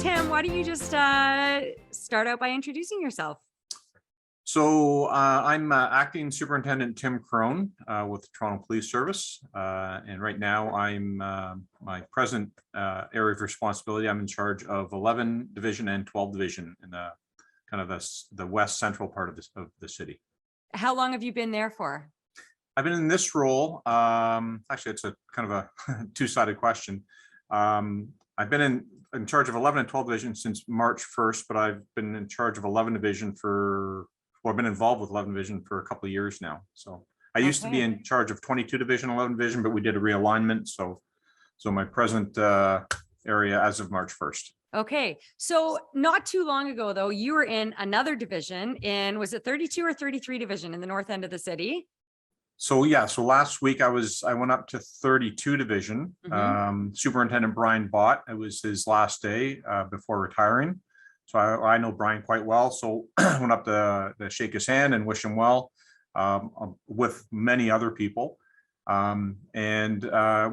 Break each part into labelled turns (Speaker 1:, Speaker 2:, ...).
Speaker 1: Tim, why don't you just start out by introducing yourself?
Speaker 2: So I'm Acting Superintendent Tim Crone with the Toronto Police Service. And right now I'm my present area of responsibility. I'm in charge of 11 Division and 12 Division in the kind of the west central part of the city.
Speaker 1: How long have you been there for?
Speaker 2: I've been in this role. Actually, it's a kind of a two-sided question. I've been in charge of 11 and 12 Division since March 1st, but I've been in charge of 11 Division I've been involved with 11 Division for a couple of years now. So I used to be in charge of 22 Division, 11 Division, but we did a realignment. So my present area as of March 1st.
Speaker 1: Okay. So not too long ago, though, you were in another division was it 32 or 33 Division in the north end of the city?
Speaker 2: So yeah, so last week I went up to 32 Division. Superintendent Brian Bott, it was his last day before retiring. So I know Brian quite well. So I went up to shake his hand and wish him well with many other people. And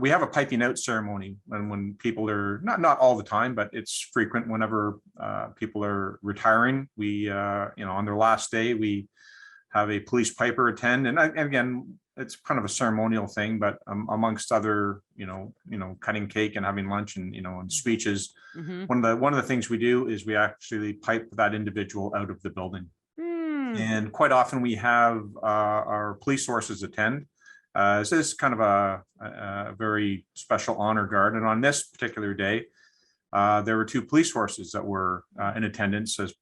Speaker 2: we have a piping out ceremony, and when people are not all the time, but it's frequent whenever people are retiring. We on their last day, we have a police piper attend, and again, it's kind of a ceremonial thing, but amongst other, cutting cake and having lunch and and speeches. One of the things we do is we actually pipe that individual out of the building, and quite often we have our police sources attend. This is kind of a very special honor guard, and on this particular day, there were two police horses that were in attendance as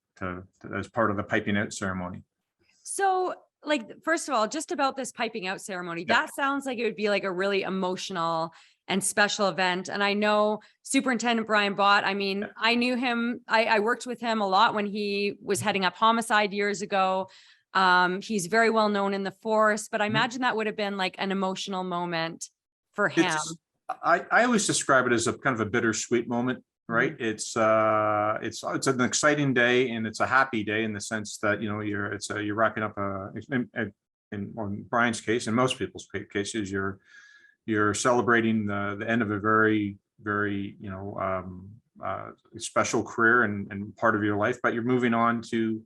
Speaker 2: part of the piping out ceremony.
Speaker 1: So, first of all, just about this piping out ceremony, that sounds like it would be like a really emotional and special event. And I know Superintendent Brian Bott, I mean, I knew him, I worked with him a lot when he was heading up homicide years ago. He's very well known in the force, but I imagine that would have been like an emotional moment for him.
Speaker 2: I always describe it as a kind of a bittersweet moment, right? It's an exciting day, and it's a happy day in the sense that you're wrapping up in Brian's case, in most people's cases, you're celebrating the end of a very, very special career and part of your life, but you're moving on to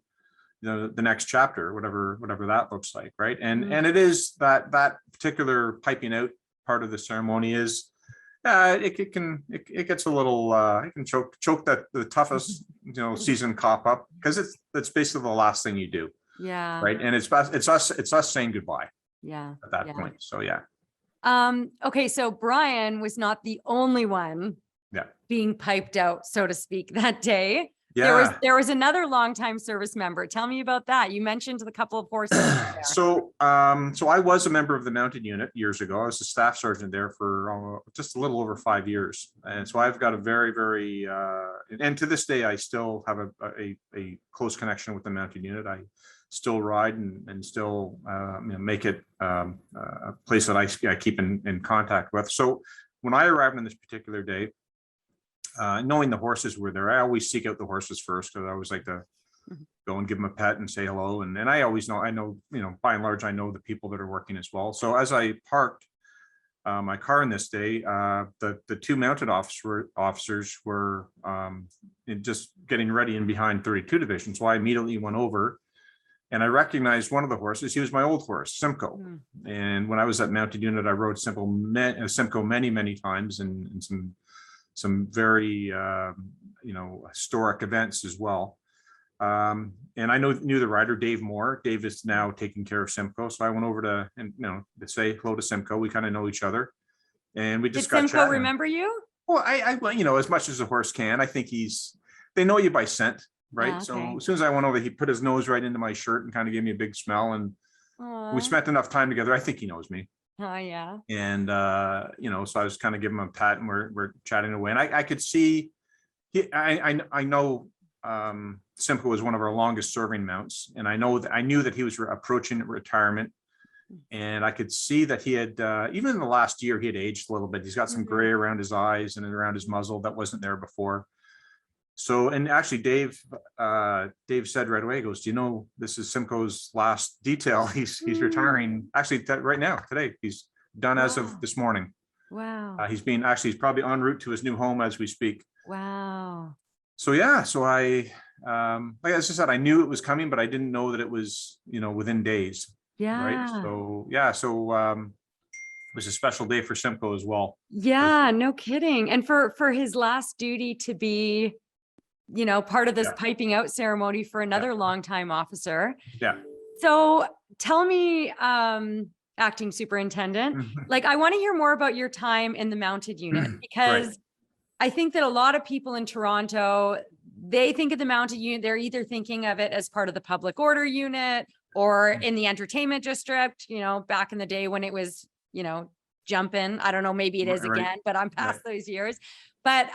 Speaker 2: the next chapter, whatever that looks like, right? And it is that particular piping out part of the ceremony is it gets a little it can choke the toughest seasoned cop up, because it's basically the last thing you do, right? And it's us saying goodbye at that point. So
Speaker 1: okay, so Brian was not the only one being piped out, so to speak, that day. There was another longtime service member. Tell me about that. You mentioned the couple of horses.
Speaker 2: So I was a member of the mounted unit years ago. I was a staff sergeant there for just a little over 5 years, and so I've got a very, very and to this day I still have a close connection with the mounted unit. I still ride and still make it a place that I keep in contact with. So when I arrived on this particular day, knowing the horses were there, I always seek out the horses first, because I always like to go and give them a pet and say hello. And I always know, by and large, I know the people that are working as well. So as I parked my car in this day, the two mounted officers were just getting ready in behind 32 Division. So I immediately went over, and I recognized one of the horses. He was my old horse, Simcoe. And when I was at mounted unit, I rode Simcoe many, many times, and some very historic events as well. And I knew the rider, Dave Moore. Dave is now taking care of Simcoe, so I went over to say hello to Simcoe. We kind of know each other, and we just got chatting.
Speaker 1: Did Simcoe remember you?
Speaker 2: Well, I as much as a horse can. I think they know you by scent, right? Okay. So as soon as I went over, he put his nose right into my shirt and kind of gave me a big smell, and we spent enough time together. I think he knows me.
Speaker 1: Oh yeah.
Speaker 2: And so I was kind of giving him a pat, and we're chatting away, and I could see I know Simcoe was one of our longest serving mounts, and I knew that he was approaching retirement, and I could see that he had even in the last year he had aged a little bit. He's got some gray around his eyes and around his muzzle that wasn't there before. So, and actually Dave said right away, he goes, do you know, this is Simcoe's last detail. He's retiring actually right now, today. He's done as of this morning.
Speaker 1: Wow.
Speaker 2: He's probably en route to his new home as we speak.
Speaker 1: Wow.
Speaker 2: So yeah, so like I said, I knew it was coming, but I didn't know that it was, within days. Right.
Speaker 1: Yeah.
Speaker 2: So yeah, so it was a special day for Simcoe as well.
Speaker 1: Yeah, no kidding. And for his last duty to be, part of this
Speaker 2: Yeah.
Speaker 1: piping out ceremony for
Speaker 2: Yeah.
Speaker 1: another longtime officer.
Speaker 2: Yeah.
Speaker 1: So tell me, acting superintendent,
Speaker 2: Mhm.
Speaker 1: like I want to hear more about your time in the mounted unit,
Speaker 2: Right.
Speaker 1: because I think that a lot of people in Toronto, they think of the mounted unit, they're either thinking of it as part of the public order unit or in the entertainment district, back in the day when it was, jumping. I don't know, maybe it is
Speaker 2: Right.
Speaker 1: again, but I'm
Speaker 2: Right.
Speaker 1: past those years. But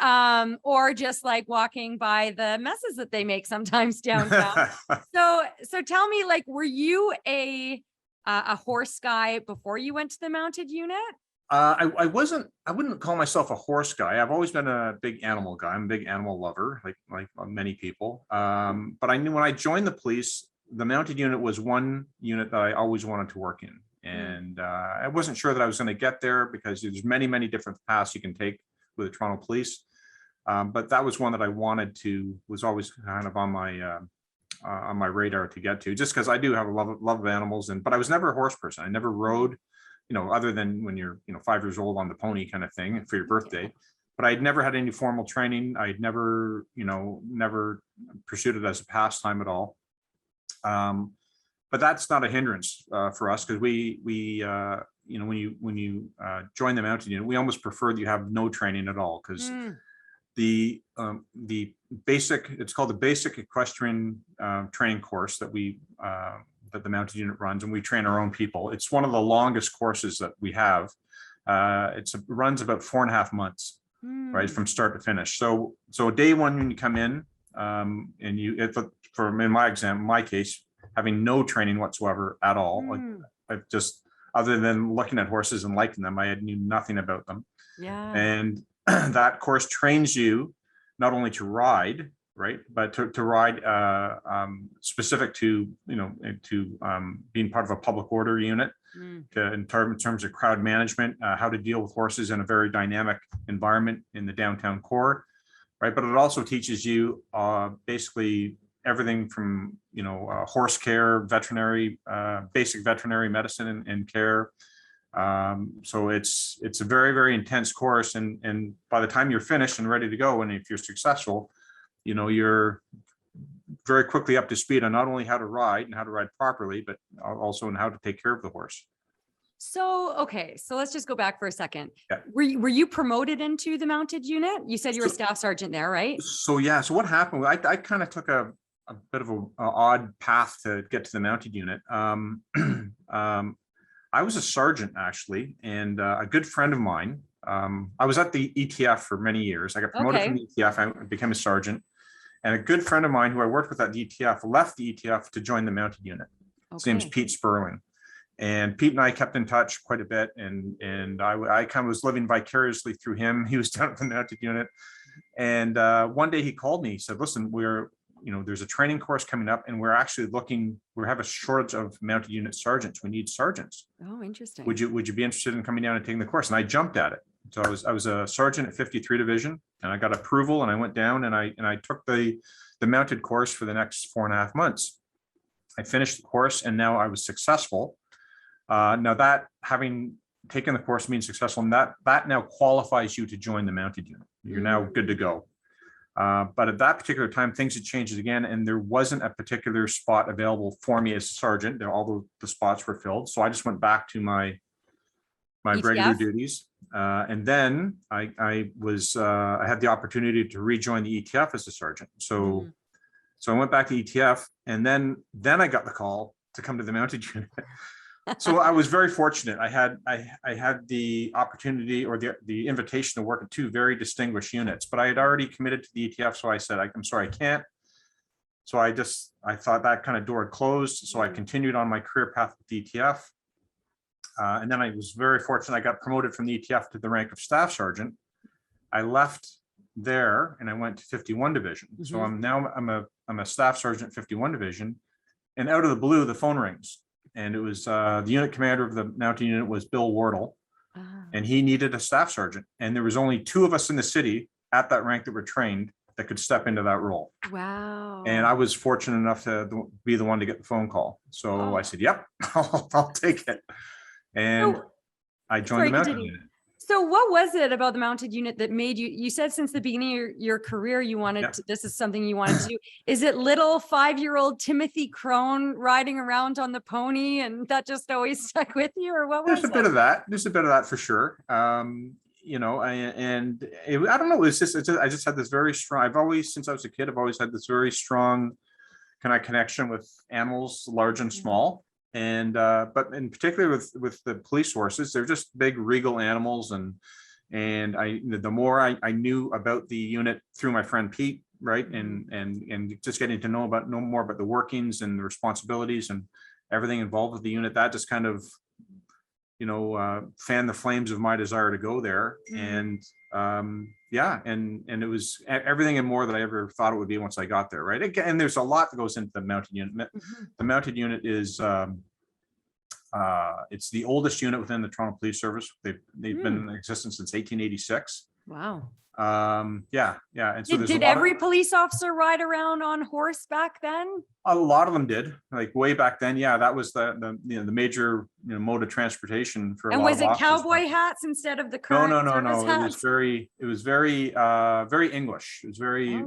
Speaker 1: or just like walking by the messes that they make sometimes downtown. So tell me, like, were you a horse guy before you went to the mounted unit?
Speaker 2: I wouldn't call myself a horse guy. I've always been a big animal guy. I'm a big animal lover, like many people. But I knew when I joined the police, the mounted unit was one unit that I always wanted to work in. And I wasn't sure that I was going to get there because there's many different paths you can take with the Toronto Police. But that was one that I was always kind of on my radar to get to, just because I do have a love of animals. But I was never a horse person. I never rode, other than when you're, 5 years old on the pony kind of thing for your birthday. But I'd never had any formal training. I'd never pursued it as a pastime at all. But that's not a hindrance for us, because when you join the mounted unit, we almost prefer that you have no training at all, because the basic, it's called the basic equestrian training course that the mounted unit runs, and we train our own people. It's one of the longest courses that we have. It runs about 4.5 months, right, from start to finish. So day one, when you come in, and in my case, having no training whatsoever at all, like I've just, other than looking at horses and liking them, I knew nothing about them.
Speaker 1: Yeah.
Speaker 2: And that course trains you not only to ride, right, but to ride specific to being part of a public order unit, in terms of crowd management, how to deal with horses in a very dynamic environment in the downtown core, right? But it also teaches you basically everything from horse care, veterinary, basic veterinary medicine and care. So it's a very intense course, and by the time you're finished and ready to go, and if you're successful, you're very quickly up to speed on not only how to ride and how to ride properly, but also on how to take care of the horse.
Speaker 1: So, okay, so let's just go back for a second.
Speaker 2: Yeah.
Speaker 1: Were you promoted into the mounted unit? You said you were a
Speaker 2: So-
Speaker 1: staff sergeant there, right?
Speaker 2: So yeah, so what happened? I kind of took a bit of a odd path to get to the mounted unit. I was a sergeant actually, and a good friend of mine. I was at the ETF for many years. I got promoted from the ETF. I became a sergeant, and a good friend of mine who I worked with at the ETF left the ETF to join the mounted unit. His name's Pete Sperling, and Pete and I kept in touch quite a bit. And I kind of was living vicariously through him. He was down at the mounted unit, and one day he called me. He said, "Listen, there's a training course coming up, and we have a shortage of mounted unit sergeants. We need sergeants.
Speaker 1: Oh, interesting.
Speaker 2: Would you be interested in coming down and taking the course?" And I jumped at it. So I was a sergeant at 53 Division, and I got approval, and I went down and I took the mounted course for the next 4.5 months. I finished the course, and now I was successful. Now that having taken the course means successful, and that now qualifies you to join the mounted unit. You're now good to go. But at that particular time, things had changed again, and there wasn't a particular spot available for me as a sergeant. All the spots were filled. So I just went back to my regular duties. And then I had the opportunity to rejoin the ETF as a sergeant. So I went back to ETF, and then I got the call to come to the mounted unit. So I was very fortunate. I had the opportunity or the invitation to work at 2 very distinguished units, but I had already committed to the ETF. So I said, I'm sorry, I can't. So I thought that kind of door had closed. So I continued on my career path with the ETF. And then I was very fortunate. I got promoted from the ETF to the rank of staff sergeant. I left there and I went to 51 Division. So I'm a staff sergeant, 51 Division, and out of the blue, the phone rings. And it was the unit commander of the mounted unit was Bill Wardle, and he needed a staff sergeant. And there was only 2 of us in the city at that rank that were trained. that could step into that role.
Speaker 1: Wow.
Speaker 2: And I was fortunate enough to be the one to get the phone call. So I
Speaker 1: Oh.
Speaker 2: said, yep, I'll take it. And
Speaker 1: So,
Speaker 2: I joined
Speaker 1: sorry,
Speaker 2: the mounted
Speaker 1: continue.
Speaker 2: unit.
Speaker 1: So what was it about the mounted unit that made you said since the beginning of your career, you wanted
Speaker 2: Yeah.
Speaker 1: to, this is something you wanted to do. Is it little 5-year-old Timothy Crone riding around on the pony and that just always stuck with you, or what was
Speaker 2: There's a bit
Speaker 1: it?
Speaker 2: of that. There's a bit of that for sure. You know, I don't know. It's just, I just had this very strong, I've always, since I was a kid, I've always had this very strong kind of connection with animals, large and small. And, but in particular with the police horses, they're just big regal animals. And the more I knew about the unit through my friend Pete, right. And just getting to know more about the workings and the responsibilities and everything involved with the unit, that just kind of, fan the flames of my desire to go there. And yeah, and it was everything and more that I ever thought it would be once I got there. Right. Again, and there's a lot that goes into the mounted unit. The mounted unit is it's the oldest unit within the Toronto Police Service. They've been in existence since 1886.
Speaker 1: Wow.
Speaker 2: Yeah. And so
Speaker 1: Did every police officer ride around on horse back then?
Speaker 2: A lot of them did, like way back then. Yeah, that was the major mode of transportation for a
Speaker 1: And
Speaker 2: lot
Speaker 1: was
Speaker 2: of
Speaker 1: it
Speaker 2: officers.
Speaker 1: cowboy hats instead of the
Speaker 2: No,
Speaker 1: current service
Speaker 2: It was
Speaker 1: hats?
Speaker 2: very English. It was very,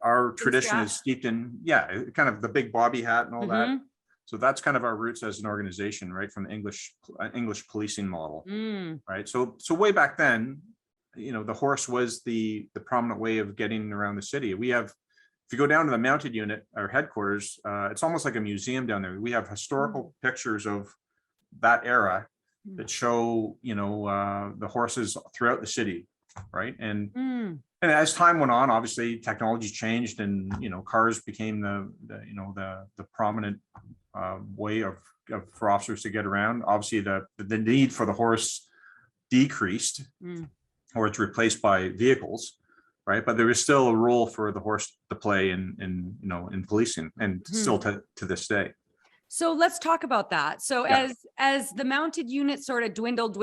Speaker 2: our tradition is steeped in, kind of the big bobby hat and all that. So that's kind of our roots as an organization, right? From the English policing model, right? So way back then, the horse was the prominent way of getting around the city. If you go down to the mounted unit, our headquarters, it's almost like a museum down there. We have historical pictures of that era that show, the horses throughout the city, right? And as time went on, obviously technology changed, and cars became the prominent way for officers to get around. Obviously, the need for the horse decreased, or it's replaced by vehicles, right? But there is still a role for the horse to play in policing, and still to this day.
Speaker 1: So let's talk about that. So as the mounted unit sort of dwindled,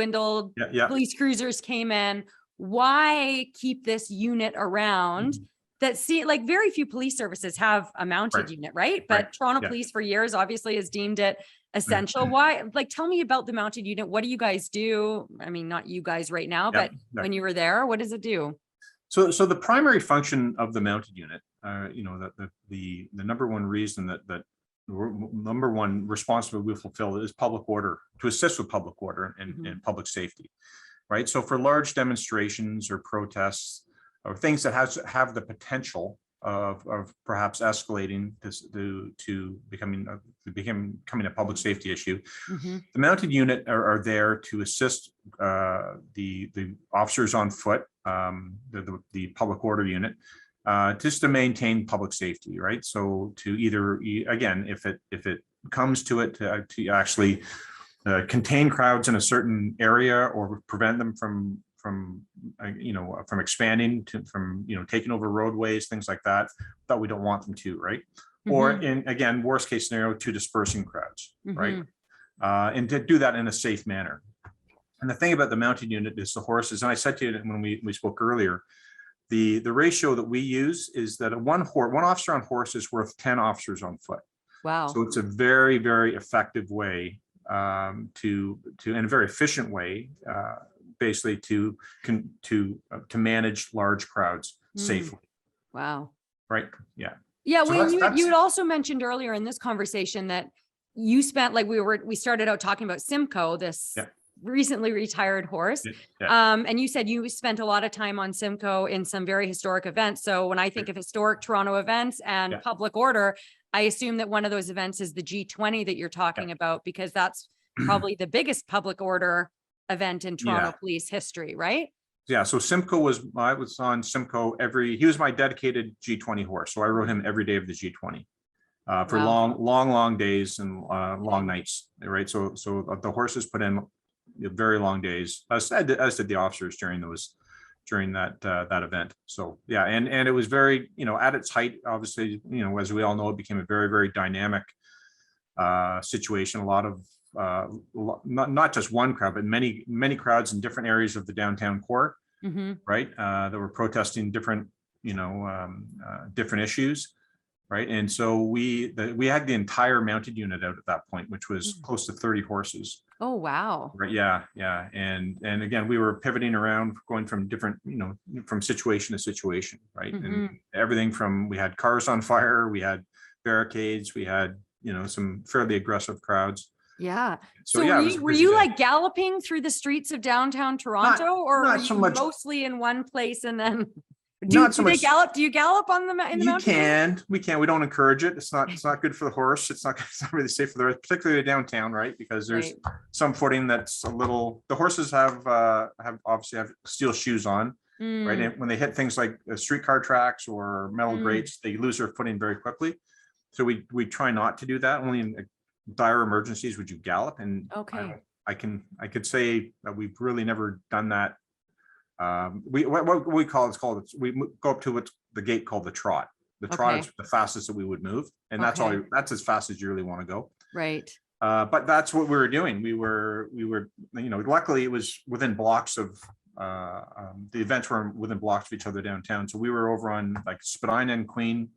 Speaker 1: police cruisers came in. Why keep this unit around? That like very few police services have a mounted unit, right? But Toronto Police for years obviously has deemed it essential. Why? Like, tell me about the mounted unit. What do you guys do? I mean, not you guys right now, but when you were there, what does it do?
Speaker 2: So the primary function of the mounted unit, the number one reason that number one responsibility we fulfill is public order, to assist with public order and public safety, right? So for large demonstrations or protests or things that have the potential of perhaps escalating this to becoming a public safety issue, the mounted unit are there to assist the officers on foot, the public order unit, just to maintain public safety, right? So to either, again, if it comes to it, to actually contain crowds in a certain area, or prevent them from expanding, from taking over roadways, things like that we don't want them to, right? Or in, again, worst case scenario, to dispersing crowds, right? And to do that in a safe manner. And the thing about the mounted unit is the horses, and I said to you when we spoke earlier, the ratio that we use is that one officer on horse is worth 10 officers on foot.
Speaker 1: Wow.
Speaker 2: So it's a very, very effective way in a very efficient way, basically to manage large crowds safely.
Speaker 1: Wow.
Speaker 2: Right. Yeah.
Speaker 1: Yeah. So you had also mentioned earlier in this conversation that you spent, like we started out talking about Simcoe, this recently retired horse. And you said you spent a lot of time on Simcoe in some very historic events. So when I think of historic Toronto events and public order, I assume that one of those events is the G20 that you're talking about, because that's probably the biggest public order event in Toronto police history, right?
Speaker 2: Yeah. So I was on Simcoe he was my dedicated G20 horse. So I rode him every day of the G20 for long days and long nights, right? So the horses put in very long days, as did the officers during that event. So yeah, and it was very, at its height, obviously, as we all know, it became a very, very dynamic situation. A lot of not just one crowd, but many crowds in different areas of the downtown core
Speaker 1: Mhm.
Speaker 2: right? That were protesting different, different issues, right? And so we had the entire mounted unit out at that point, which was
Speaker 1: Mm.
Speaker 2: close to 30 horses.
Speaker 1: Oh, wow.
Speaker 2: Right. Yeah. Yeah. And again, we were pivoting around, going from different, from situation to situation. Right. And
Speaker 1: Mhm.
Speaker 2: everything from, we had cars on fire, we had barricades, we had, some fairly aggressive crowds.
Speaker 1: Yeah.
Speaker 2: So
Speaker 1: So
Speaker 2: yeah, it was a
Speaker 1: were
Speaker 2: busy
Speaker 1: you
Speaker 2: day.
Speaker 1: like galloping through the streets of downtown
Speaker 2: Not,
Speaker 1: Toronto, or were
Speaker 2: not so
Speaker 1: you
Speaker 2: much,
Speaker 1: mostly in one place and then
Speaker 2: not so
Speaker 1: do they
Speaker 2: much.
Speaker 1: gallop? Do you gallop on in the
Speaker 2: You
Speaker 1: mountain?
Speaker 2: can, we don't encourage it. It's not good for the horse. It's not really safe for the horse, particularly downtown, right? Because there's
Speaker 1: Right.
Speaker 2: some footing that's a little, the horses have obviously have steel shoes on, right?
Speaker 1: Mm,
Speaker 2: And when they hit things like streetcar tracks or metal
Speaker 1: mm,
Speaker 2: grates, they lose their footing very quickly. So we try not to do that. Only in dire emergencies would you gallop. And
Speaker 1: okay.
Speaker 2: I could say that we've really never done that. What we call it's called, we go up to what's the gate called the trot. The trot
Speaker 1: Okay.
Speaker 2: is the fastest that we would move, and that's
Speaker 1: Okay.
Speaker 2: that's as fast as you really want to go.
Speaker 1: Right.
Speaker 2: But that's what we were doing. We were, luckily it was within blocks of the events were within blocks of each other downtown. So we were over on like Spadina and Queen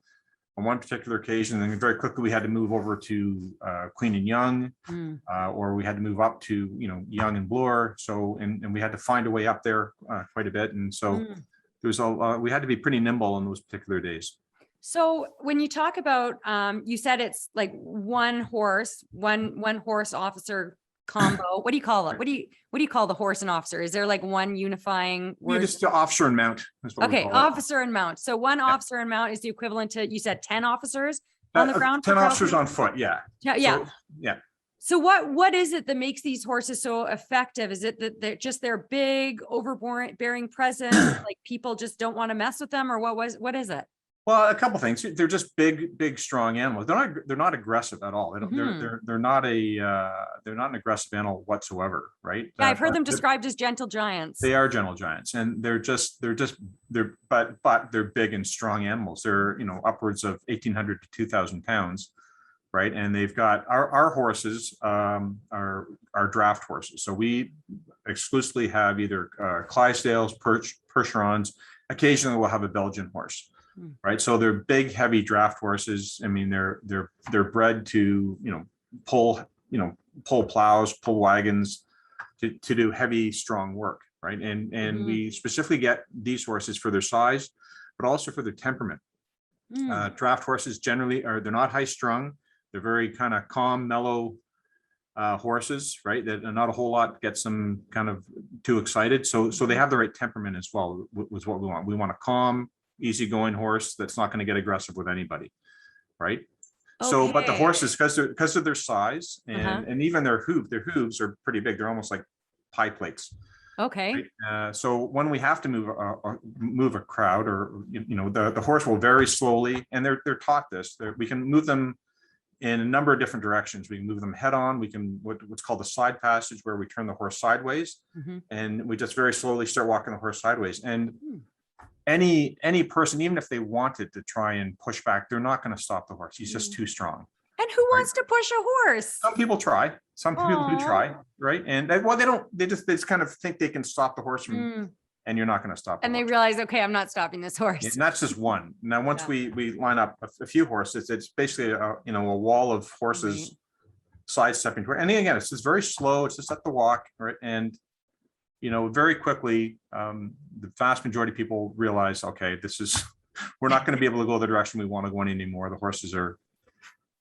Speaker 2: on one particular occasion, and then very quickly we had to move over to Queen and Yonge,
Speaker 1: Mm,
Speaker 2: or we had to move up to Yonge and Bloor. So and we had to find a way up there quite a bit, and so
Speaker 1: mm.
Speaker 2: there was we had to be pretty nimble on those particular days.
Speaker 1: So when you talk about, you said it's like one horse officer combo. What do you call it? What do you call the horse and officer? Is there like one unifying
Speaker 2: You
Speaker 1: word?
Speaker 2: just the officer and mount. That's what we
Speaker 1: Okay,
Speaker 2: call it.
Speaker 1: officer and mount. So one officer and mount is the equivalent to, you said 10 officers on the ground?
Speaker 2: 10 officers on foot. Yeah.
Speaker 1: Yeah, yeah.
Speaker 2: So, yeah.
Speaker 1: So what is it that makes these horses so effective? Is it that they're just their big overbearing presence? Like people just don't want to mess with them, or what is it?
Speaker 2: Well, a couple things. They're just big, strong animals. They're not aggressive at all. They don't, they're not they're not an aggressive animal whatsoever, right?
Speaker 1: Yeah, I've heard them
Speaker 2: But
Speaker 1: described as gentle giants.
Speaker 2: they are gentle giants, and but they're big and strong animals. They're upwards of 1,800 to 2,000 pounds, right? And they've got our horses are draft horses. So we exclusively have either Clydesdales, Percherons. Occasionally we'll have a Belgian horse. Right, so they're big, heavy draft horses. I mean, they're bred to pull plows, pull wagons, to do heavy, strong work. Right, and we specifically get these horses for their size, but also for their temperament. Draft horses generally they're not high strung. They're very kind of calm, mellow horses, right? That not a whole lot gets them kind of too excited. So they have the right temperament as well. Was what we want. We want a calm, easygoing horse that's not going to get aggressive with anybody, right? So, but the
Speaker 1: Okay.
Speaker 2: horses, because of their size and even their hooves are pretty big. They're almost like pie plates.
Speaker 1: Okay.
Speaker 2: Right? So when we have to move a crowd, or the horse will very slowly, and they're taught this. We can move them in a number of different directions. We can move them head on. We can what's called the side passage, where we turn the horse sideways, and we just very slowly start walking the horse sideways. And any person, even if they wanted to try and push back, they're not going to stop the horse. He's just too strong.
Speaker 1: And who wants to push a horse?
Speaker 2: Some people try. Some people do try, right? And they just kind of think they can stop the horse from, and you're not going to stop.
Speaker 1: And they realize, okay, I'm not stopping this horse.
Speaker 2: And that's just one. Now, once we line up a few horses, it's basically a wall of horses sidestepping. And again, it's just very slow. It's just at the walk, right? And very quickly, the vast majority of people realize, okay, we're not going to be able to go the direction we want to go in anymore. The horses are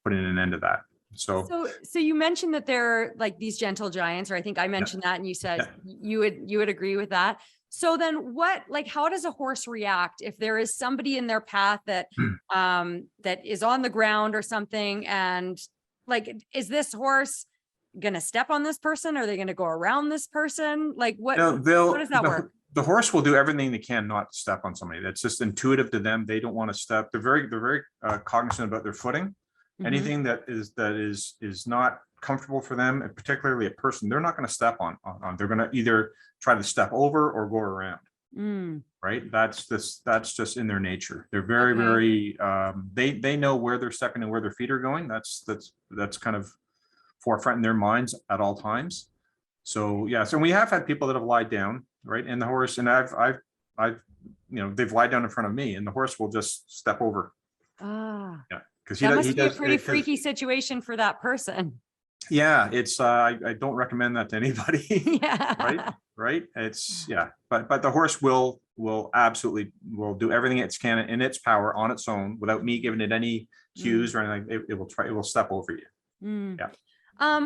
Speaker 2: putting an end to that. So
Speaker 1: you mentioned that they're like these gentle giants, or I think I mentioned that, and you said you would agree with that. So then how does a horse react if there is somebody in their path that that is on the ground or something? And is this horse going to step on this person? Are they going to go around this person? Like what does that work?
Speaker 2: The horse will do everything they can not to step on somebody. That's just intuitive to them. They don't want to step. They're very cognizant about their footing. Anything that is not comfortable for them, and particularly a person, they're not going to step on. They're going to either try to step over or go around. Right. That's just in their nature. They're very they know where they're stepping and where their feet are going. That's kind of forefront in their minds at all times. So so we have had people that have lied down, right? And the horse, and I've, they've lied down in front of me, and the horse will just step over.
Speaker 1: Ah,
Speaker 2: Yeah, because
Speaker 1: that must
Speaker 2: he
Speaker 1: be a
Speaker 2: does
Speaker 1: pretty
Speaker 2: it, 'cause-
Speaker 1: freaky situation for that person.
Speaker 2: yeah, it's I don't recommend that to anybody. Right,
Speaker 1: Yeah.
Speaker 2: right. It's yeah, but the horse will absolutely will do everything it can in its power on its own without me giving it any cues or anything. It will step over you.
Speaker 1: Mm.
Speaker 2: Yeah.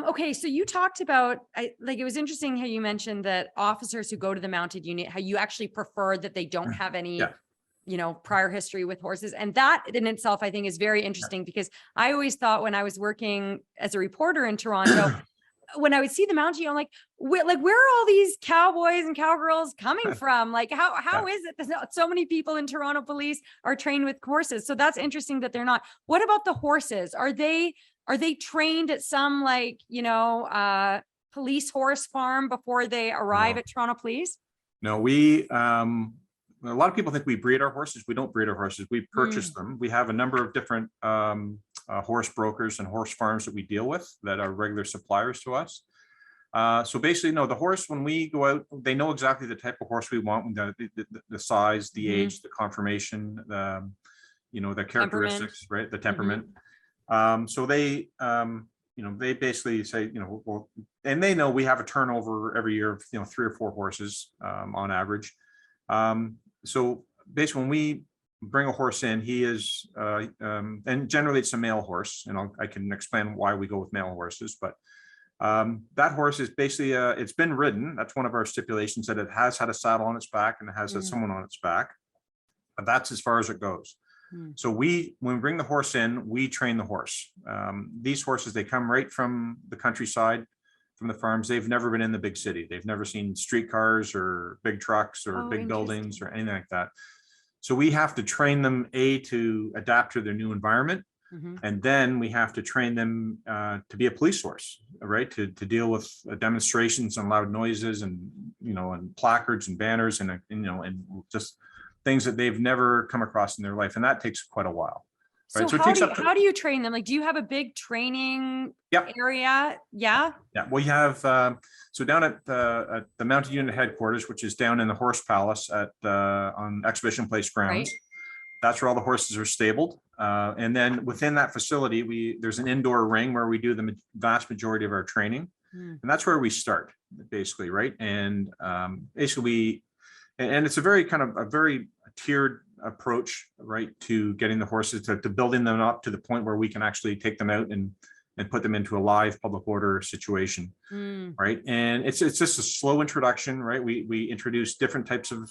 Speaker 1: Okay, so you talked about, it was interesting how you mentioned that officers who go to the mounted unit, how you actually prefer that they don't have any,
Speaker 2: Yeah.
Speaker 1: prior history with horses. And that in itself, I think is very interesting because I always thought when I was working as a reporter in Toronto, when I would see the mounted unit, I'm like, where are all these cowboys and cowgirls coming from? Like, how is it that so many people in Toronto police are trained with horses? So that's interesting that they're not. What about the horses? Are they trained at some police horse farm before they arrive
Speaker 2: No.
Speaker 1: at Toronto Police?
Speaker 2: No, a lot of people think we breed our horses. We don't breed our horses. We purchase them. We have a number of different horse brokers and horse farms that we deal with that are regular suppliers to us. So basically, no, the horse, when we go out, they know exactly the type of horse we want, the size, the age, the conformation, the characteristics, right? The temperament. So they, they basically say, well, and they know we have a turnover every year of, 3 or 4 horses on average. So basically when we bring a horse in, he is, and generally it's a male horse, and I can explain why we go with male horses, but that horse is basically, it's been ridden. That's one of our stipulations, that it has had a saddle on its back and it has had someone on its back, but that's as far as it goes. So when we bring the horse in, we train the horse. These horses, they come right from the countryside, from the farms. They've never been in the big city. They've never seen streetcars or big trucks or big buildings or anything like that. So we have to train them, to adapt to their new environment. And then we have to train them to be a police horse, right? To deal with demonstrations and loud noises and, and placards and banners and just things that they've never come across in their life. And that takes quite a while.
Speaker 1: So,
Speaker 2: right? So
Speaker 1: how do you train them? Like, do you have a big training area? Yeah.
Speaker 2: Yeah. We have, so down at the mounted unit headquarters, which is down in the Horse Palace on Exhibition Place grounds. Right. That's where all the horses are stabled. And then within that facility, there's an indoor ring where we do the vast majority of our training. And that's where we start, basically, right? And basically, and it's a very tiered approach, right, to getting the horses, to building them up to the point where we can actually take them out and put them into a live public order situation, right? And it's just a slow introduction, right? We introduce different types of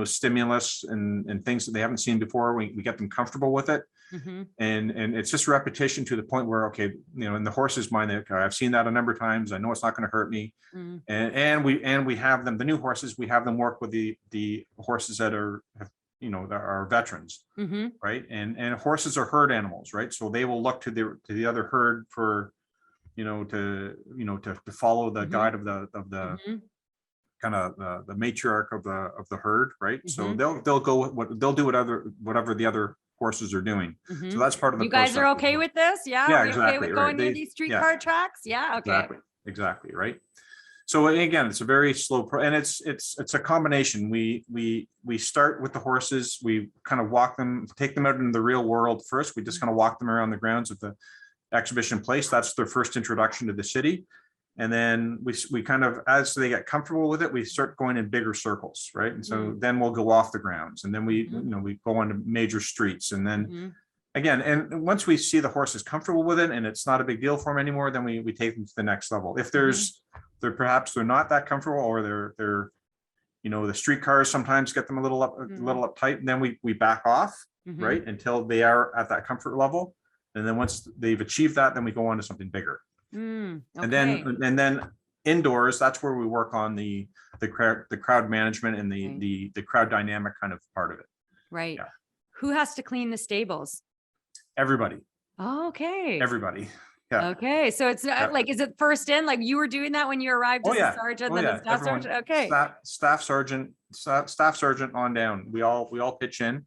Speaker 2: stimulus and things that they haven't seen before. We get them comfortable with it, and it's just repetition to the point where, okay, in the horse's mind, I've seen that a number of times. I know it's not going to hurt me, and we have them, the new horses, we have them work with the horses that are veterans, right? And horses are herd animals, right? So they will look to the other herd for, to follow the guide of the kind of the matriarch of the herd, right? So they'll go they'll do whatever the other horses are doing. So that's part of the
Speaker 1: You guys
Speaker 2: process.
Speaker 1: are okay with this? Yeah.
Speaker 2: Yeah,
Speaker 1: Are we
Speaker 2: exactly.
Speaker 1: okay with
Speaker 2: Right.
Speaker 1: going near these streetcar tracks? Yeah. Okay.
Speaker 2: Exactly. Right. So again, it's a very slow and it's a combination. We start with the horses. We kind of walk them, take them out into the real world first. We just kind of walk them around the grounds of the Exhibition Place. That's their first introduction to the city. And then we kind of, as they get comfortable with it, we start going in bigger circles, right? And so then we'll go off the grounds, and then we go onto major streets, and then again, and once we see the horse is comfortable with it and it's not a big deal for them anymore, then we take them to the next level. If perhaps they're not that comfortable, or they're the streetcars sometimes get them a little uptight, and then we back off, right, until they are at that comfort level. And then once they've achieved that, then we go on to something bigger. Okay. And then indoors, that's where we work on the crowd management and the crowd dynamic kind of part of it.
Speaker 1: Right. Yeah. Who has to clean the stables?
Speaker 2: Everybody.
Speaker 1: Oh, okay.
Speaker 2: Everybody. Yeah.
Speaker 1: Okay. So it's like, is it first in, like you were doing that when you arrived as a sergeant, then a staff sergeant? Okay.
Speaker 2: Staff sergeant on down. We all pitch in.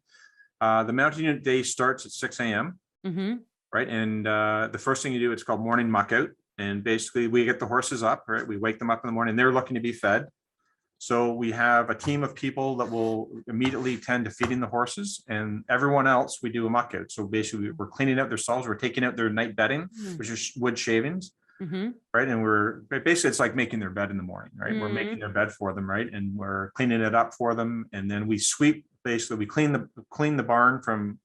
Speaker 2: The mounted unit day starts at 6 a.m. Right. And the first thing you do, it's called morning muck out. And basically we get the horses up, right? We wake them up in the morning. They're looking to be fed. So we have a team of people that will immediately tend to feeding the horses, and everyone else, we do a muck out. So basically we're cleaning out their stalls, we're taking out their night bedding, which is wood shavings, right? And basically it's like making their bed in the morning, right? We're making their bed for them, right? And we're cleaning it up for them. And then we sweep, basically we clean the barn from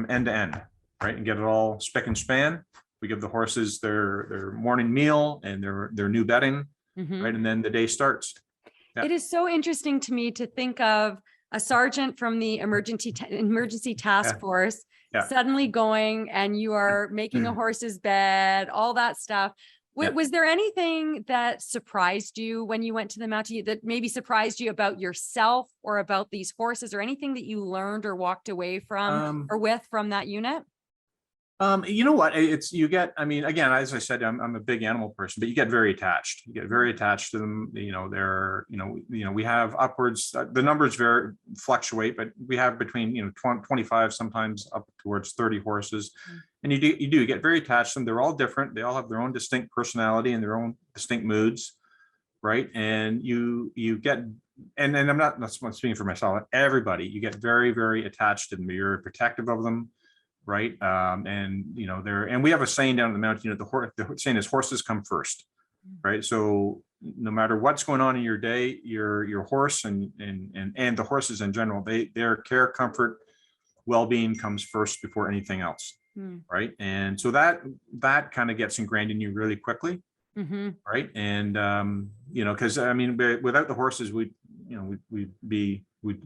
Speaker 2: end to end, right? And get it all spick and span. We give the horses their morning meal and their new bedding, right? And then the day starts. Yeah.
Speaker 1: It is so interesting to me to think of a sergeant from the emergency task force suddenly going, and you are making a horse's bed, all that stuff. Was there anything that surprised you when you went to the mountain, that maybe surprised you about yourself or about these horses, or anything that you learned or walked away from or with from that unit?
Speaker 2: You know what, I mean, again, as I said, I'm a big animal person, but you get very attached. You get very attached to them. You know, we have upwards, the numbers fluctuate, but we have between, 25, sometimes up towards 30 horses. And you do get very attached to them. They're all different. They all have their own distinct personality and their own distinct moods, right? And you get, and I'm not speaking for myself, everybody, you get very, very attached to them. You're protective of them. Right. And we have a saying down in the mountain unit, the saying is horses come first. Right. So no matter what's going on in your day, your horse and the horses in general, their care, comfort, well-being comes first before anything else. Right. And so that kind of gets ingrained in you really quickly. Right. And because I mean, without the horses, we'd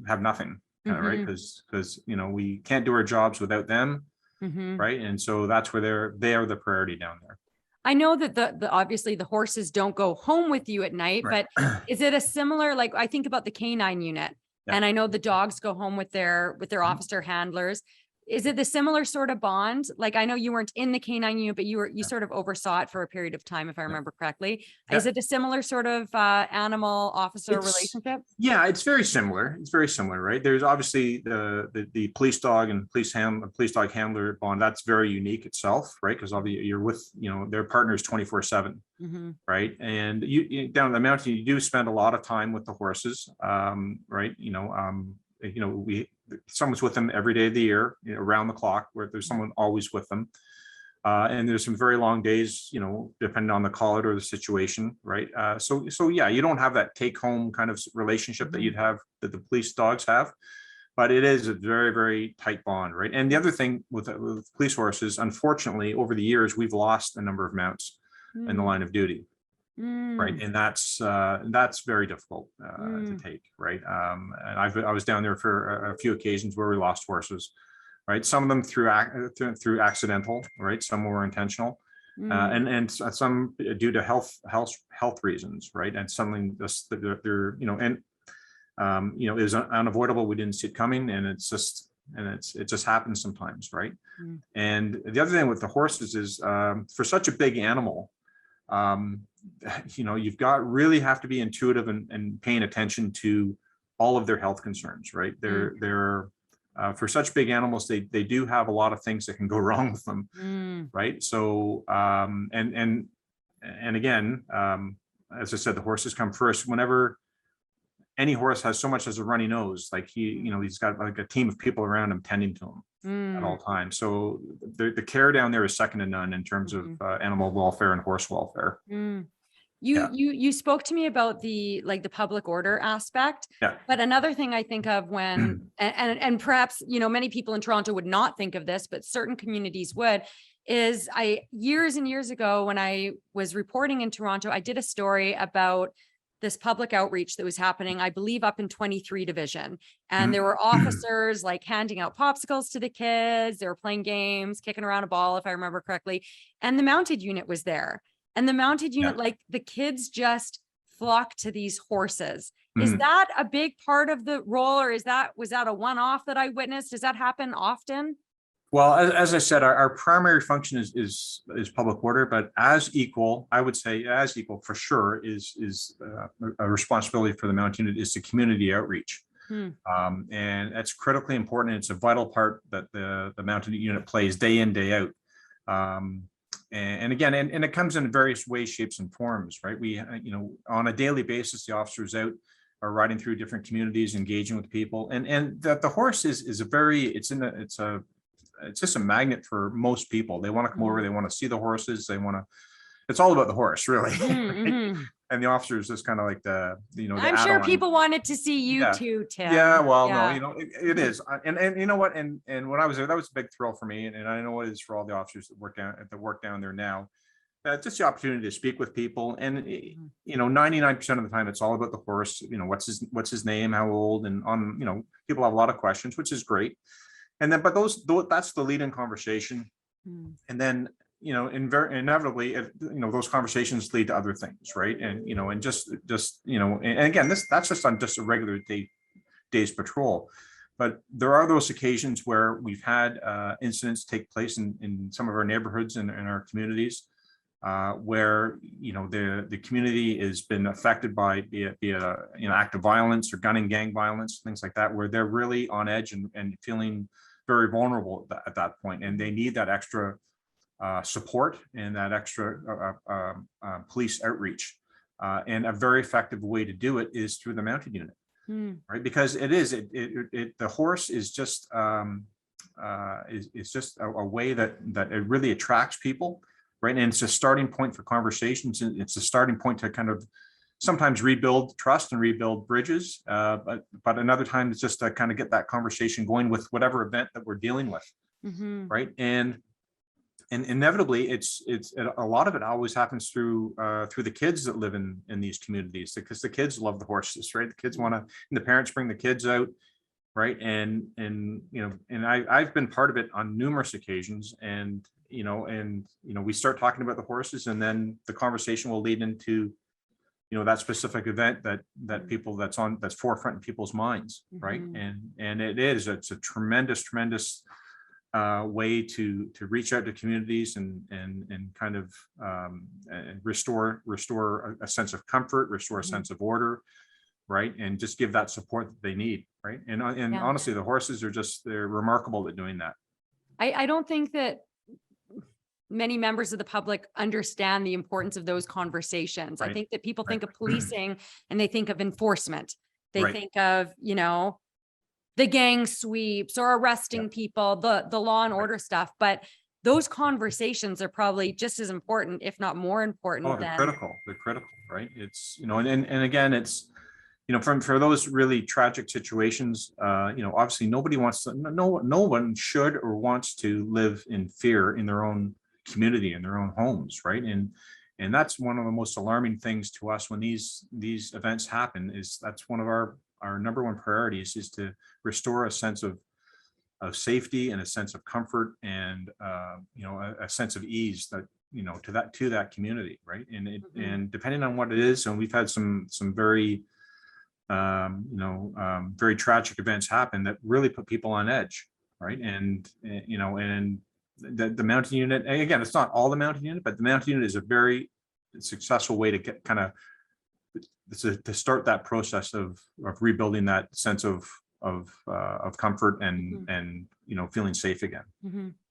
Speaker 2: have nothing. Right. Because we can't do our jobs without them. Right. And so that's where they are the priority down there.
Speaker 1: I know that the obviously the horses don't go home with you at night,
Speaker 2: Right.
Speaker 1: but is it a similar, like I think about the canine unit, and I know the dogs go home with their officer handlers. Is it the similar sort of bond? Like, I know you weren't in the canine unit, but you sort of oversaw it for a period of time, if I remember correctly. Is it a similar sort of animal officer relationship?
Speaker 2: Yeah, it's very similar. It's very similar, right? There's obviously the police dog and police dog handler bond. That's very unique itself, right? Because obviously you're with, their partners 24/7, right? And you down in the mountain, you do spend a lot of time with the horses, right? Someone's with them every day of the year, around the clock, where there's someone always with them. And there's some very long days, depending on the call out or the situation, right? So yeah, you don't have that take home kind of relationship that that the police dogs have, but it is a very, very tight bond, right? And the other thing with police horses, unfortunately, over the years, we've lost a number of mounts in the line of duty. Right. And that's very difficult to take. Right. And I was down there for a few occasions where we lost horses. Right. Some of them through accidental. Right. Some were intentional. And some due to health reasons. Right. And something they're, it was unavoidable. We didn't see it coming. And it just happens sometimes. Right. And the other thing with the horses is for such a big animal, you've really have to be intuitive and paying attention to all of their health concerns, right? They're for such big animals, they do have a lot of things that can go wrong with them, right? So and again, as I said, the horses come first. Whenever any horse has so much as a runny nose, like he's got like a team of people around him tending to him at all times. So the care down there is second to none in terms of animal welfare and horse welfare.
Speaker 1: You spoke to me about the public order aspect, but another thing I think of when, and perhaps, many people in Toronto would not think of this, but certain communities would, is years and years ago when I was reporting in Toronto, I did a story about this public outreach that was happening, I believe up in 23 division. And there were officers like handing out popsicles to the kids. They were playing games, kicking around a ball, if I remember correctly. And the mounted unit was there. And the mounted unit, like the kids just flocked to these horses. Is that a big part of the role, or was that a one-off that I witnessed? Does that happen often?
Speaker 2: Well, as I said, our primary function is public order, but I would say as equal for sure is a responsibility for the mountain unit is the community outreach. And that's critically important. It's a vital part that the mountain unit plays day in, day out. And again, and it comes in various ways, shapes, and forms, right? We, on a daily basis, the officer's out riding through different communities, engaging with people, and that the horse is a very, it's just a magnet for most people. They want to come over, they want to see the horses, they want to, it's all about the horse, really.
Speaker 1: Mhm.
Speaker 2: And the officer is just kind of like the
Speaker 1: I'm sure
Speaker 2: add-on.
Speaker 1: people wanted to see you
Speaker 2: Yeah.
Speaker 1: too, Tim.
Speaker 2: Yeah, well, no,
Speaker 1: Yeah.
Speaker 2: it is, and you know what, and when I was there, that was a big thrill for me, and I know it is for all the officers that work down there now. Just the opportunity to speak with people, and 99% of the time, it's all about the horse. What's his name, how old, and people have a lot of questions, which is great. And then, but that's the lead-in conversation, and then inevitably, those conversations lead to other things, right? And and just and again, that's just on just a regular day's patrol. But there are those occasions where we've had incidents take place in some of our neighborhoods and in our communities, where the community has been affected by be it act of violence or gun and gang violence, things like that, where they're really on edge and feeling very vulnerable at that point, and they need that extra support and that extra police outreach. And a very effective way to do it is through the mounted unit, right? Because the horse is just a way that it really attracts people, right? And it's a starting point for conversations. And it's a starting point to kind of sometimes rebuild trust and rebuild bridges. But another time it's just to kind of get that conversation going with whatever event that we're dealing with, right? And inevitably, it's a lot of it always happens through the kids that live in these communities, because the kids love the horses, right? The kids want to, and the parents bring the kids out, right? And I've been part of it on numerous occasions, and we start talking about the horses, and then the conversation will lead into that specific event that's forefront in people's minds, right? And it's a tremendous way to reach out to communities and kind of and restore a sense of comfort, restore a sense of order, right? And just give that support that they need, right? And honestly, the horses they're remarkable at doing that.
Speaker 1: I don't think that many members of the public understand the importance of those conversations.
Speaker 2: Right.
Speaker 1: I think that people think of policing and they think of enforcement. They
Speaker 2: Right.
Speaker 1: think of, the gang sweeps or arresting people, the law and order stuff. But those conversations are probably just as important, if not more important.
Speaker 2: Oh, they're critical. They're critical, right? It's, and again, it's, for those really tragic situations, obviously nobody wants to, no one should or wants to live in fear in their own community, in their own homes, right? And that's one of the most alarming things to us when these events happen. Is that's one of our number one priorities, is to restore a sense of safety and a sense of comfort and a sense of ease that to that community, right? And depending on what it is, and we've had some very very tragic events happen that really put people on edge, right? And the mountain unit, and again, it's not all the mountain unit, but the mountain unit is a very successful way to get to start that process of rebuilding that sense of comfort and feeling safe again.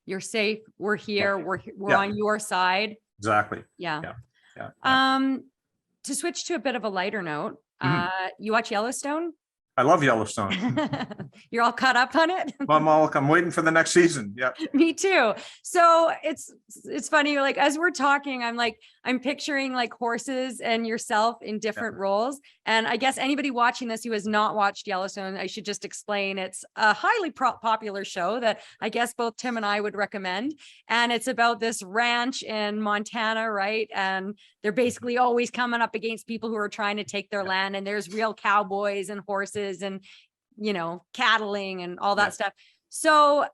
Speaker 1: You're safe. We're here. We're on your side.
Speaker 2: Exactly.
Speaker 1: Yeah.
Speaker 2: Yeah.
Speaker 1: To switch to a bit of a lighter note, you watch Yellowstone?
Speaker 2: I love Yellowstone.
Speaker 1: You're all caught up on it?
Speaker 2: I'm waiting for the next season. Yeah.
Speaker 1: Me too. So it's funny, like as we're talking, I'm picturing like horses and yourself in different roles. And I guess anybody watching this who has not watched Yellowstone, I should just explain it's a highly popular show that I guess both Tim and I would recommend. And it's about this ranch in Montana, right? And they're basically always coming up against people who are trying to take their land. And there's real cowboys and horses and cattling and all that stuff. So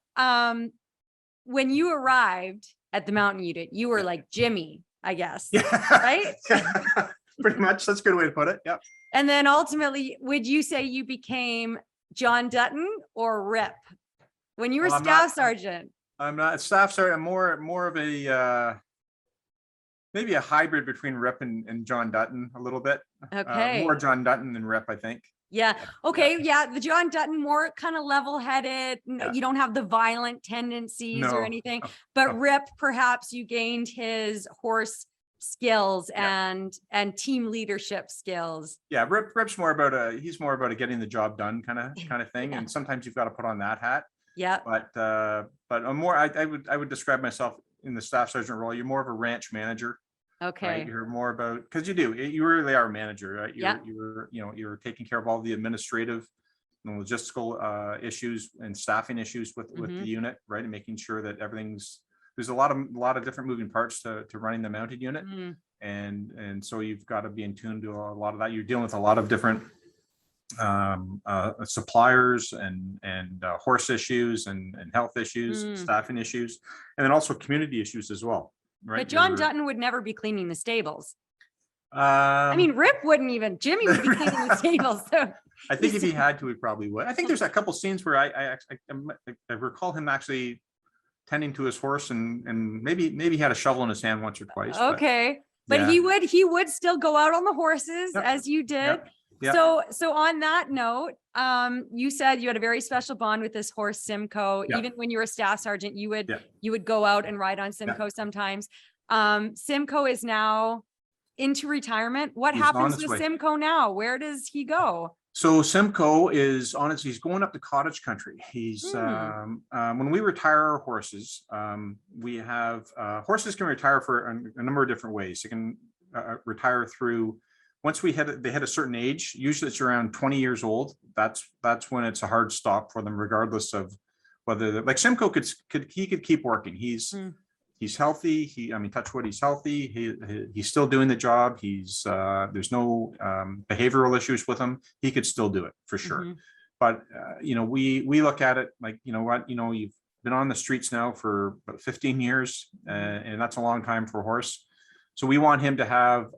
Speaker 1: when you arrived at the mountain unit, you were like Jimmy, I guess, right?
Speaker 2: Pretty much. That's a good way to put it. Yep.
Speaker 1: And then ultimately, would you say you became John Dutton or Rip when you were staff sergeant?
Speaker 2: I'm not a staff sergeant. I'm more of a maybe a hybrid between Rip and John Dutton a little bit.
Speaker 1: Okay.
Speaker 2: More John Dutton than Rip, I think.
Speaker 1: Yeah. Okay. Yeah. The John Dutton, more kind of level-headed. You don't have the violent tendencies or anything, but Rip, perhaps you gained his horse skills
Speaker 2: Yeah.
Speaker 1: and team leadership skills.
Speaker 2: Yeah, Rip's more about he's more about a getting the job done kind of thing.
Speaker 1: Yeah.
Speaker 2: And sometimes you've got to put on that hat.
Speaker 1: Yeah.
Speaker 2: But I'm more, I would describe myself in the staff sergeant role. You're more of a ranch manager, right?
Speaker 1: Okay.
Speaker 2: You're more about, because you really are a manager, right?
Speaker 1: Yeah.
Speaker 2: You're taking care of all the administrative and logistical issues and staffing issues with the unit, right? And making sure that there's a lot of different moving parts to running the mounted unit. And so you've got to be in tune to a lot of that. You're dealing with a lot of different suppliers and horse issues and health issues, staffing issues, and then also community issues as well, right?
Speaker 1: But John Dutton would never be cleaning the stables.
Speaker 2: I
Speaker 1: I mean, Rip wouldn't even. Jimmy would be cleaning the stables. So
Speaker 2: I think if he had to, he probably would. I think there's a couple scenes where I recall him actually tending to his horse and maybe he had a shovel in his hand once or twice.
Speaker 1: Okay. But
Speaker 2: yeah.
Speaker 1: he would still go out on the horses as you did.
Speaker 2: Yep.
Speaker 1: So on that note, you said you had a very special bond with this horse Simcoe. Even when you were a staff sergeant, you would go out and ride on Simcoe sometimes. Simcoe is now into retirement. What happens with Simcoe now? Where does he go?
Speaker 2: So Simcoe is honestly, he's going up to cottage country. He's when we retire our horses, we have horses can retire for a number of different ways. They can retire through, once they hit a certain age, usually it's around 20 years old. That's when it's a hard stop for them, regardless of whether like Simcoe could keep working. He's healthy. Touch wood, he's healthy. He's still doing the job. There's no behavioral issues with him. He could still do it for sure. But we look at it like, you've been on the streets now for about 15 years, and that's a long time for a horse. So we want him to have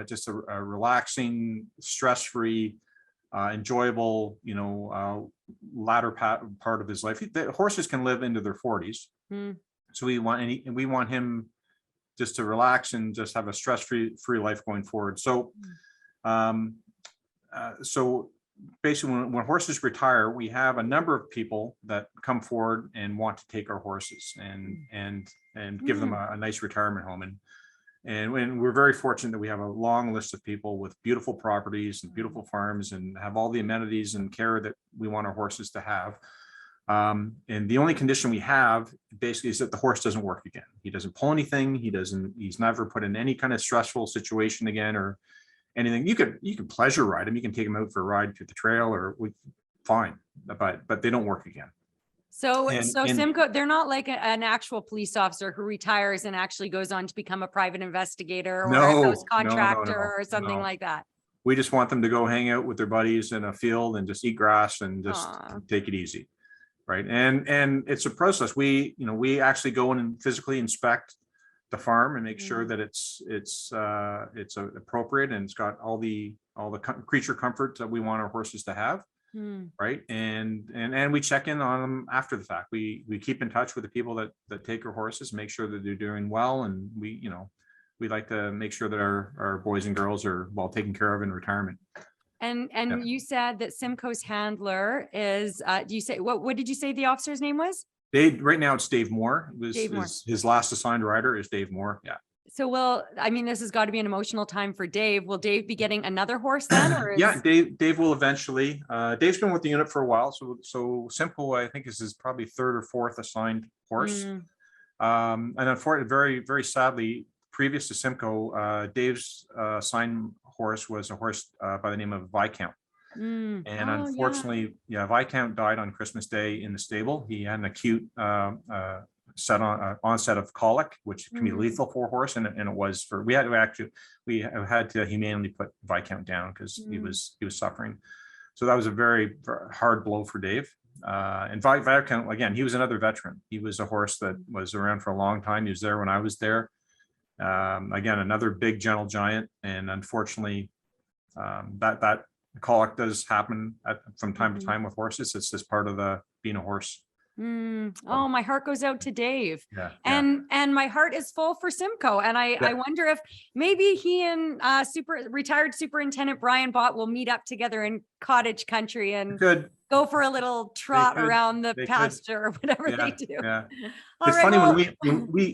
Speaker 2: just a relaxing, stress-free, enjoyable, latter part of his life. The horses can live into their 40s. So we want him just to relax and just have a stress-free life going forward. So, so basically, when horses retire, we have a number of people that come forward and want to take our horses and give them a nice retirement home. And we're very fortunate that we have a long list of people with beautiful properties and beautiful farms and have all the amenities and care that we want our horses to have. And the only condition we have basically is that the horse doesn't work again. He doesn't pull anything. He's never put in any kind of stressful situation again or anything. You can pleasure ride him. You can take him out for a ride through the trail fine, but they don't work again.
Speaker 1: So Simcoe, they're not like an actual police officer who retires and actually goes on to become a private investigator or a house contractor or something like that.
Speaker 2: We just want them to go hang out with their buddies in a field and just eat grass and just take it easy. Right. And it's a process. We actually go in and physically inspect the farm and make sure that it's appropriate and it's got all the creature comfort that we want our horses to have. Right. And we check in on them after the fact. We keep in touch with the people that take our horses, make sure that they're doing well. And we like to make sure that our boys and girls are well taken care of in retirement.
Speaker 1: And you said that Simcoe's handler is, do you say, what did you say the officer's name was?
Speaker 2: Dave, right now it's Dave Moore.
Speaker 1: Dave Moore.
Speaker 2: His last assigned rider is Dave Moore. Yeah. So
Speaker 1: this has got to be an emotional time for Dave. Will Dave be getting another horse then? Or
Speaker 2: yeah, Dave will eventually. Dave's been with the unit for a while. So Simcoe, I think, is his probably third or fourth assigned horse. And unfortunately, very, very sadly, previous to Simcoe, Dave's assigned horse was a horse by the name of Viscount. And unfortunately, Viscount died on Christmas Day in the stable. He had an acute onset of colic, which can be lethal for a horse, and it was for we had to humanely put Viscount down because he was suffering. So that was a very, very hard blow for Dave. And Viscount, again, he was another veteran. He was a horse that was around for a long time. He was there when I was there. Again, another big gentle giant, and unfortunately, that colic does happen from time to time with horses. It's just part of being a horse.
Speaker 1: Oh, my heart goes out to Dave.
Speaker 2: And
Speaker 1: my heart is full for Simcoe. And I wonder if maybe he and retired Superintendent Brian Bott will meet up together in cottage country and go for a little trot around the pasture or whatever they do.
Speaker 2: It's funny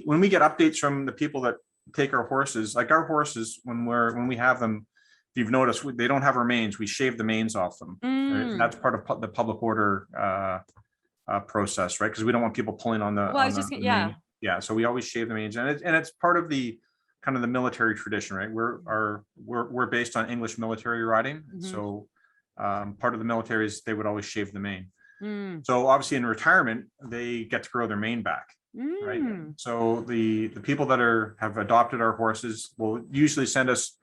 Speaker 2: when we get updates from the people that take our horses, like our horses, when we have them, if you've noticed, they don't have our manes. We shave the manes off them. Right?
Speaker 1: Mm.
Speaker 2: That's part of the public order process, right? Because we don't want people pulling on the
Speaker 1: Well, I was just,
Speaker 2: the
Speaker 1: yeah.
Speaker 2: mane. Yeah, so we always shave the manes, and it's part of the kind of the military tradition, right? We're based on English military riding, so part of the military is they would always shave the mane. So obviously in retirement, they get to grow their mane back, right? So the people that have adopted our horses will usually send us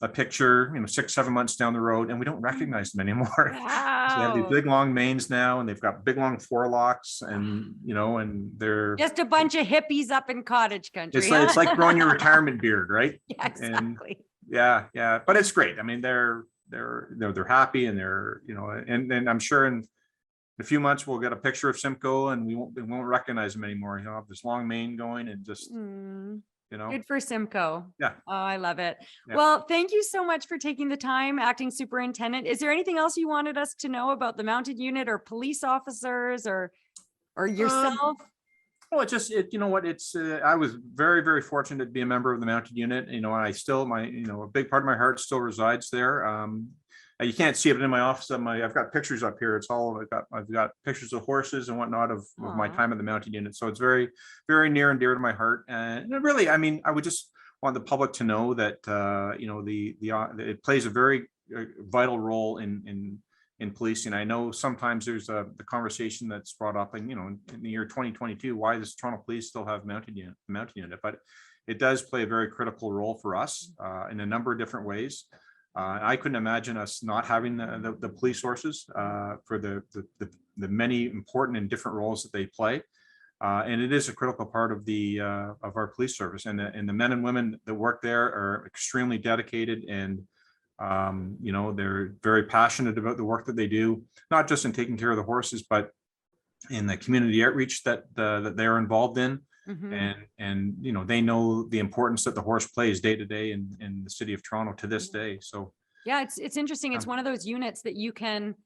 Speaker 2: a picture, 6-7 months down the road, and we don't recognize them anymore.
Speaker 1: Wow.
Speaker 2: So they have these big long manes now, and they've got big long forelocks, and and they're
Speaker 1: just a bunch of hippies up in cottage country.
Speaker 2: it's like growing your retirement beard, right?
Speaker 1: Yeah, exactly.
Speaker 2: And yeah, but it's great. I mean, they're happy, and they're and I'm sure in a few months we'll get a picture of Simcoe, and we won't recognize him anymore. He'll have this long mane going, and just
Speaker 1: Good for Simcoe.
Speaker 2: Yeah.
Speaker 1: Oh, I love it.
Speaker 2: Yeah.
Speaker 1: Well, thank you so much for taking the time, Acting Superintendent. Is there anything else you wanted us to know about the mounted unit or police officers or yourself?
Speaker 2: Well, I was very, very fortunate to be a member of the mounted unit, and I still, a big part of my heart still resides there. You can't see it in my office. I've got pictures up here. I've got pictures of horses and whatnot of my time in the mounted unit. So it's very, very near and dear to my heart. And really, I mean, I would just want the public to know that, it plays a very vital role in policing. I know sometimes there's the conversation that's brought up, and in the year 2022, why does Toronto Police still have mounted unit? But it does play a very critical role for us in a number of different ways. I couldn't imagine us not having the police forces for the many important and different roles that they play, and it is a critical part of our police service. And the men and women that work there are extremely dedicated, and they're very passionate about the work that they do, not just in taking care of the horses, but in the community outreach that they're involved in. And they know the importance that the horse plays day to day in the city of Toronto to this day. So
Speaker 1: yeah, it's interesting. It's one of those units that you can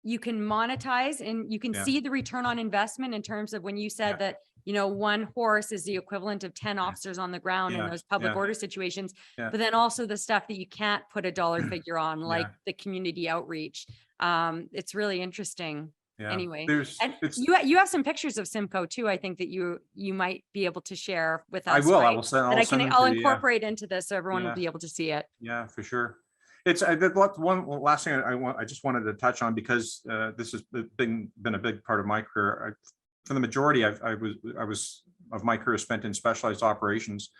Speaker 1: monetize, and you can see the return on investment in terms of when you said that one horse is the equivalent of 10 officers on the ground in those public order situations, but then also the stuff that you can't put a dollar figure on, like the community outreach. It's really interesting.
Speaker 2: Yeah.
Speaker 1: Anyway, and you have some pictures of Simcoe too. I think that you might be able to share with us.
Speaker 2: I will.
Speaker 1: Right?
Speaker 2: I will send.
Speaker 1: I'll incorporate into this so everyone will be able to see it.
Speaker 2: Yeah, for sure. It's one last thing I just wanted to touch on, because this has been a big part of my career. For the majority, I was of my career spent in specialized operations,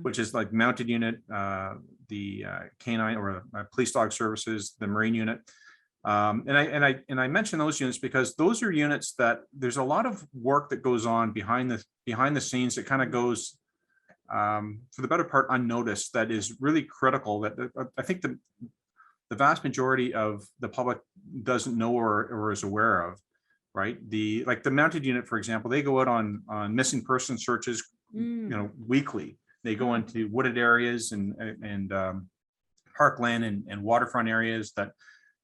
Speaker 2: which is like mounted unit, the canine or police dog services, the Marine unit. And I mention those units because those are units that there's a lot of work that goes on behind the scenes that kind of goes for the better part unnoticed, that is really critical, that I think the vast majority of the public doesn't know or is aware of, right? Like the mounted unit, for example, they go out on missing person searches weekly. They go into wooded areas and parkland and waterfront areas that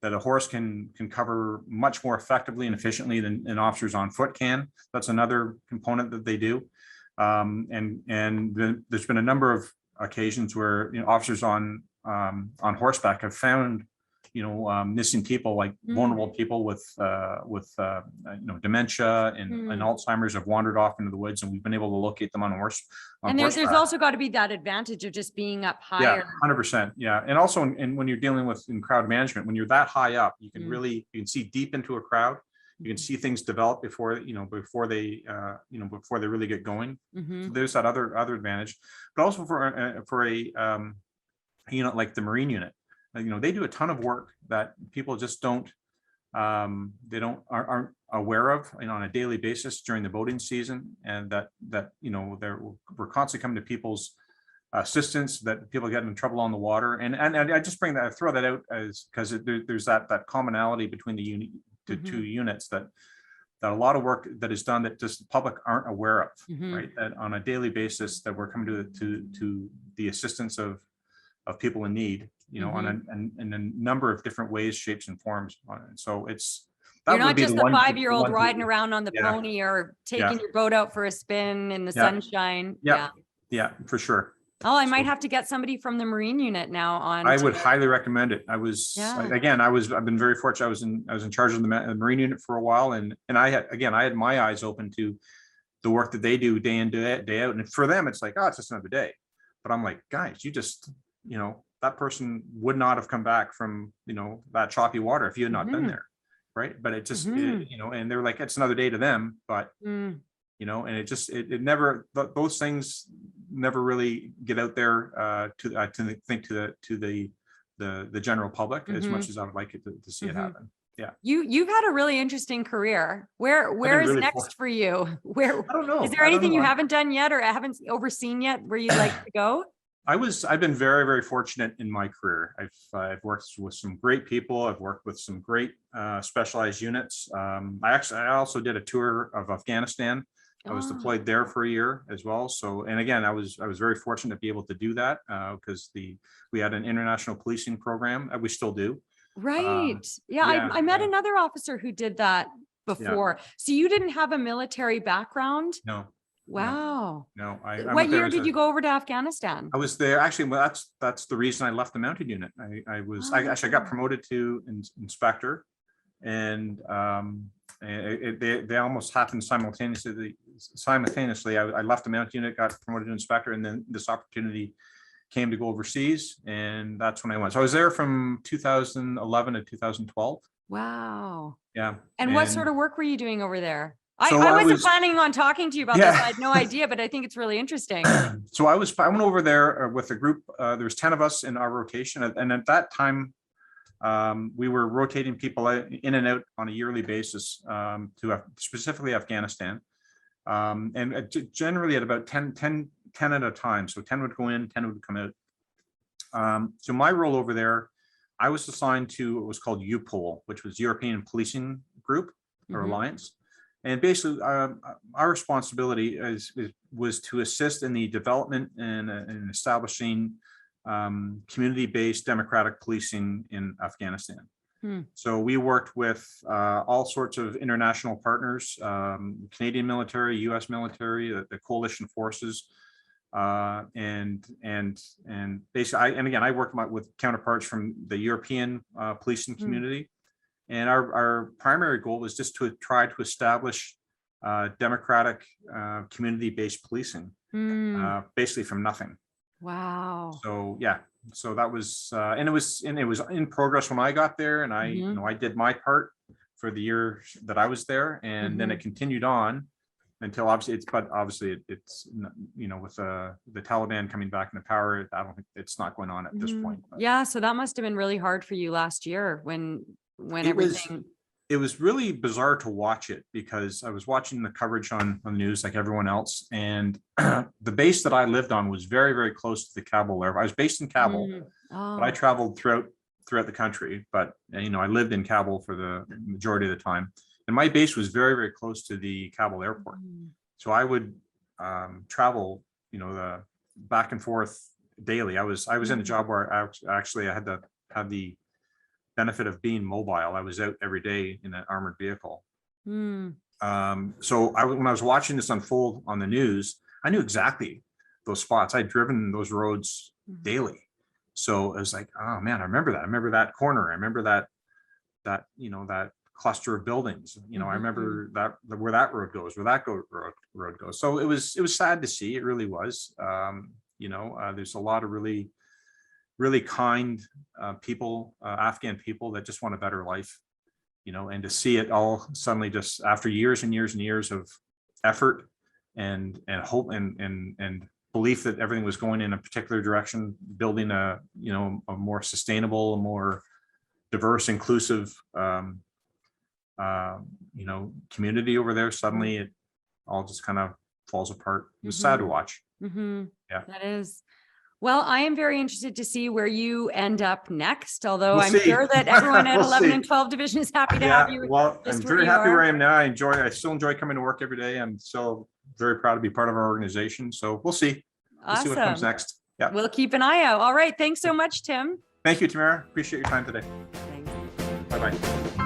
Speaker 2: a horse can cover much more effectively and efficiently than officers on foot can. That's another component that they do. And then there's been a number of occasions where officers on horseback have found missing people, like vulnerable people with dementia and Alzheimer's have wandered off into the woods, and we've been able to locate them on horse.
Speaker 1: And there's also got to be that advantage of just being up higher.
Speaker 2: Yeah, 100%. Yeah, and also when you're dealing with in crowd management, when you're that high up, you can you can see deep into a crowd. You can see things develop before they really get going. So there's that other advantage, but also for a unit like the Marine unit, they do a ton of work that people just aren't aware of on a daily basis during the boating season, and that we're constantly coming to people's assistance, that people get in trouble on the water, and I just throw that out as because there's that commonality between the two units, that a lot of work that is done that just the public aren't aware of, right? That on a daily basis that we're coming to the assistance of people in need, in a number of different ways, shapes, and forms. So
Speaker 1: you're not just a 5-year-old riding around on the pony or taking your boat out for a spin in the sunshine.
Speaker 2: Yeah, for sure.
Speaker 1: Oh, I might
Speaker 2: So
Speaker 1: have to get somebody from the Marine unit now on.
Speaker 2: I would highly recommend it.
Speaker 1: Yeah.
Speaker 2: I've been very fortunate. I was in charge of the Marine unit for a while, and I had my eyes open to the work that they do day in, day out. And for them, it's like, oh, it's just another day. But I'm like, guys, that person would not have come back from, that choppy water if you had not been there. Right. But it just, and they're like, it's another day to them. But, and it never, those things never really get out there to the general public as much as I would like it to see it happen. Yeah.
Speaker 1: You've had a really interesting career. Where is
Speaker 2: really
Speaker 1: next for you? Where
Speaker 2: I don't know.
Speaker 1: Is there anything you haven't done yet or haven't overseen yet where you'd like to go?
Speaker 2: I've been very, very fortunate in my career. I've worked with some great people. I've worked with some great specialized units. I also did a tour of Afghanistan. I was deployed there for a year as well. So, and again, I was very fortunate to be able to do that because we had an international policing program. We still do.
Speaker 1: Right. I met another officer who did that before. So you didn't have a military background?
Speaker 2: No.
Speaker 1: Wow.
Speaker 2: No.
Speaker 1: What year did you go over to Afghanistan?
Speaker 2: I was there actually. Well, that's the reason I left the mounted unit. I actually got promoted to inspector, and they almost happened simultaneously. I left the mounted unit, got promoted to inspector, and then this opportunity came to go overseas, and that's when I went. So I was there from 2011 to 2012.
Speaker 1: Wow.
Speaker 2: Yeah.
Speaker 1: And what sort of work were you doing over there?
Speaker 2: So
Speaker 1: I wasn't planning on talking to you about this. I had no idea, but I think it's really interesting.
Speaker 2: So I went over there with a group. There was 10 of us in our rotation. And at that time, we were rotating people in and out on a yearly basis to specifically Afghanistan. And generally at about 10 at a time. So 10 would go in, 10 would come out. So my role over there, I was assigned to what was called UPOL, which was European Policing Group or Alliance. And basically, our responsibility was to assist in the development and establishing community-based democratic policing in Afghanistan. So we worked with all sorts of international partners, Canadian military, U.S. military, the coalition forces, and basically, and again, I worked with counterparts from the European policing community. And our primary goal was just to try to establish democratic community-based policing, basically from nothing.
Speaker 1: Wow.
Speaker 2: So yeah, so that was and it was in progress when I got there, and I did my part for the year that I was there, and then it continued on until obviously it's with the Taliban coming back into power, I don't think it's not going on at this point. But.
Speaker 1: Yeah, so that must have been really hard for you last year when everything.
Speaker 2: It was really bizarre to watch it because I was watching the coverage on the news like everyone else, and the base that I lived on was very, very close to the Kabul airport. I was based in Kabul, but I traveled throughout the country. But I lived in Kabul for the majority of the time, and my base was very, very close to the Kabul airport. So I would travel, the back and forth daily. I was in a job where I had to have the benefit of being mobile. I was out every day in an armored vehicle. So when I was watching this unfold on the news, I knew exactly those spots. I'd driven those roads daily. So it was like, oh man, I remember that. I remember that corner. I remember that that cluster of buildings. I remember that where that road goes, where that road goes. So it was sad to see. It really was. There's a lot of really kind people, Afghan people that just want a better life, and to see it all suddenly just after years and years and years of effort and hope and belief that everything was going in a particular direction, building a more sustainable, more diverse, inclusive, community over there. Suddenly it all just kind of falls apart. It was sad to watch. Yeah,
Speaker 1: that is. Well, I am very interested to see where you end up next, although
Speaker 2: I'm
Speaker 1: sure that everyone at 11 and 12 division is happy to have you.
Speaker 2: Well, I'm very happy where I am now. I still enjoy coming to work every day. I'm still very proud to be part of our organization. So we'll see. We'll see what comes next. Yeah.
Speaker 1: We'll keep an eye out. All right. Thanks so much, Tim.
Speaker 2: Thank you, Tamara. Appreciate your time today.
Speaker 1: Thanks.
Speaker 2: Bye-bye.